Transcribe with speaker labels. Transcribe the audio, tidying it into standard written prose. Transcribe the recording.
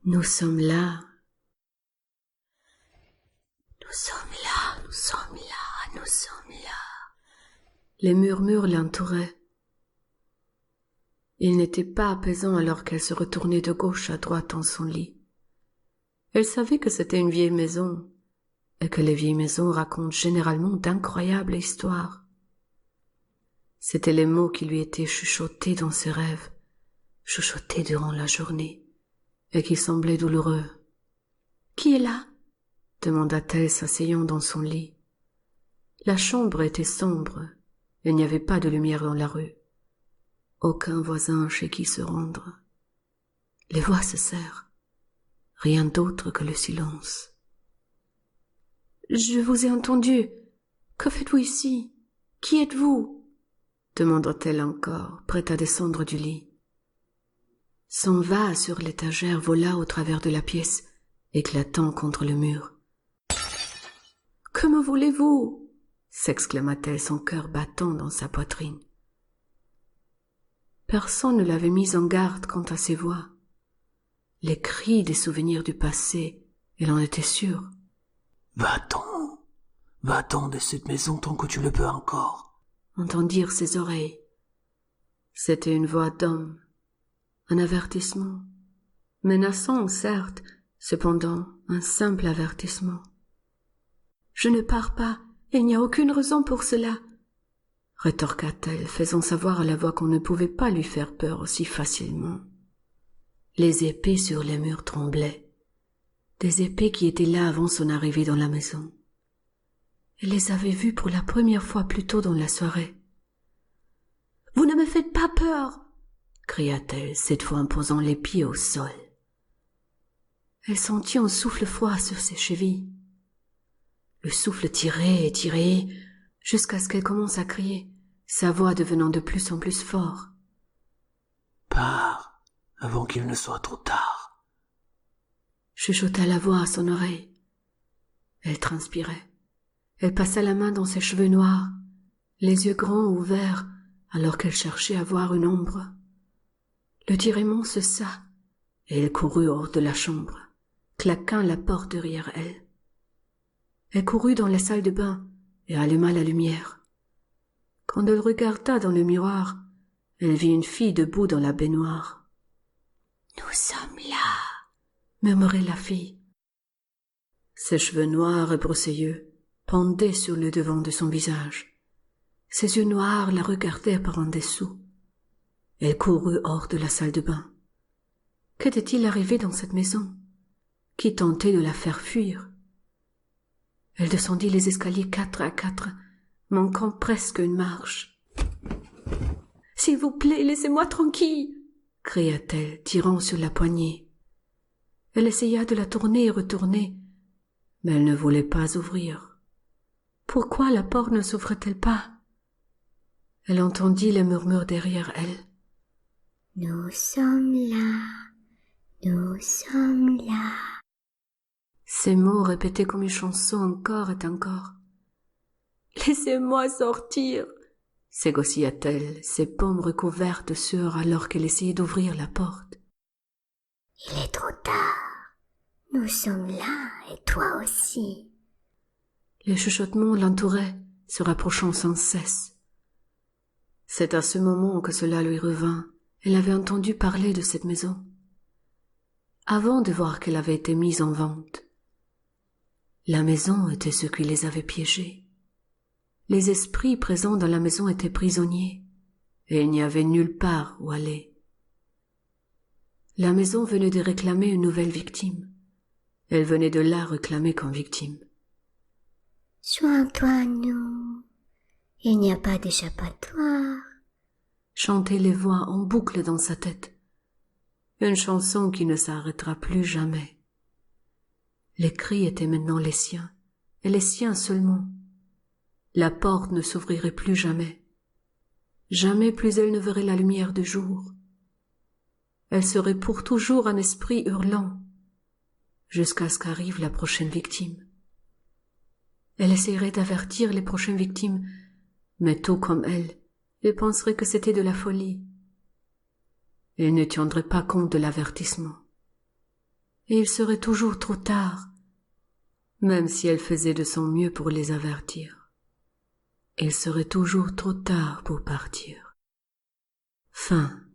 Speaker 1: Nous sommes là. Nous sommes là, nous sommes là, nous sommes là. Les murmures l'entouraient. Il n'était pas apaisant alors qu'elle se retournait de gauche à droite dans son lit. Elle savait que c'était une vieille maison, et que les vieilles maisons racontent généralement d'incroyables histoires. C'étaient les mots qui lui étaient chuchotés dans ses rêves, chuchotés durant la journée, et qui semblaient douloureux. « Qui est là ?» demanda-t-elle s'asseyant dans son lit. La chambre était sombre, il n'y avait pas de lumière dans la rue. Aucun voisin chez qui se rendre. Les voix cessèrent, rien d'autre que le silence. « Je vous ai entendu. Que faites-vous ici? Qui êtes-vous ?» demanda-t-elle encore, prête à descendre du lit. Son vase sur l'étagère vola au travers de la pièce, éclatant contre le mur. « Que me voulez-vous » s'exclama-t-elle, son cœur battant dans sa poitrine. Personne ne l'avait mise en garde quant à ses voix. Les cris des souvenirs du passé, elle en était sûre.
Speaker 2: « Va-t'en de cette maison tant que tu le peux encore. »
Speaker 1: Entendirent ses oreilles. C'était une voix d'homme, un avertissement, menaçant certes, cependant un simple avertissement. « Je ne pars pas, il n'y a aucune raison pour cela, » rétorqua-t-elle, faisant savoir à la voix qu'on ne pouvait pas lui faire peur aussi facilement. Les épées sur les murs tremblaient, des épées qui étaient là avant son arrivée dans la maison. Elle les avait vues pour la première fois plus tôt dans la soirée. « Vous ne me faites pas peur !» cria-t-elle, cette fois en posant les pieds au sol. Elle sentit un souffle froid sur ses chevilles. Le souffle tirait et tirait, jusqu'à ce qu'elle commence à crier, sa voix devenant de plus en plus forte.
Speaker 2: « Pars, avant qu'il ne soit trop tard. »
Speaker 1: chuchota la voix à son oreille. Elle transpirait. Elle passa la main dans ses cheveux noirs, les yeux grands ouverts, alors qu'elle cherchait à voir une ombre. Le tiraillement cessa, et elle courut hors de la chambre, claquant la porte derrière elle. Elle courut dans la salle de bain et alluma la lumière. Quand elle regarda dans le miroir, elle vit une fille debout dans la baignoire. « Nous sommes là !» murmurait la fille. Ses cheveux noirs et broussailleux pendaient sur le devant de son visage. Ses yeux noirs la regardaient par en dessous. Elle courut hors de la salle de bain. Qu'était-il arrivé dans cette maison? Qui tentait de la faire fuir? Elle descendit les escaliers 4 à 4, manquant presque une marche. « S'il vous plaît, laissez-moi tranquille !» cria-t-elle, tirant sur la poignée. Elle essaya de la tourner et retourner, mais elle ne voulait pas ouvrir. Pourquoi la porte ne s'ouvre-t-elle pas? Elle entendit les murmures derrière elle. « Nous sommes là, nous sommes là. » Ces mots répétés comme une chanson encore et encore. « Laissez-moi sortir !» s'égocia-t-elle, ses paumes recouvertes de sueur alors qu'elle essayait d'ouvrir la porte. « Il est trop tard. Nous sommes là et toi aussi. » Les chuchotements l'entouraient, se rapprochant sans cesse. C'est à ce moment que cela lui revint. Elle avait entendu parler de cette maison, avant de voir qu'elle avait été mise en vente. La maison était ce qui les avait piégés. Les esprits présents dans la maison étaient prisonniers, et il n'y avait nulle part où aller. La maison venait de réclamer une nouvelle victime. Elle venait de la réclamer comme victime. « Joins-toi à nous, il n'y a pas d'échappatoire » chantaient les voix en boucle dans sa tête. Une chanson qui ne s'arrêtera plus jamais. Les cris étaient maintenant les siens, et les siens seulement. La porte ne s'ouvrirait plus jamais. Jamais plus elle ne verrait la lumière du jour. Elle serait pour toujours un esprit hurlant, jusqu'à ce qu'arrive la prochaine victime. Elle essaierait d'avertir les prochaines victimes, mais tout comme elle, ils penseraient que c'était de la folie. Ils ne tiendraient pas compte de l'avertissement. et il serait toujours trop tard, même si elle faisait de son mieux pour les avertir. Il serait toujours trop tard pour partir. Fin.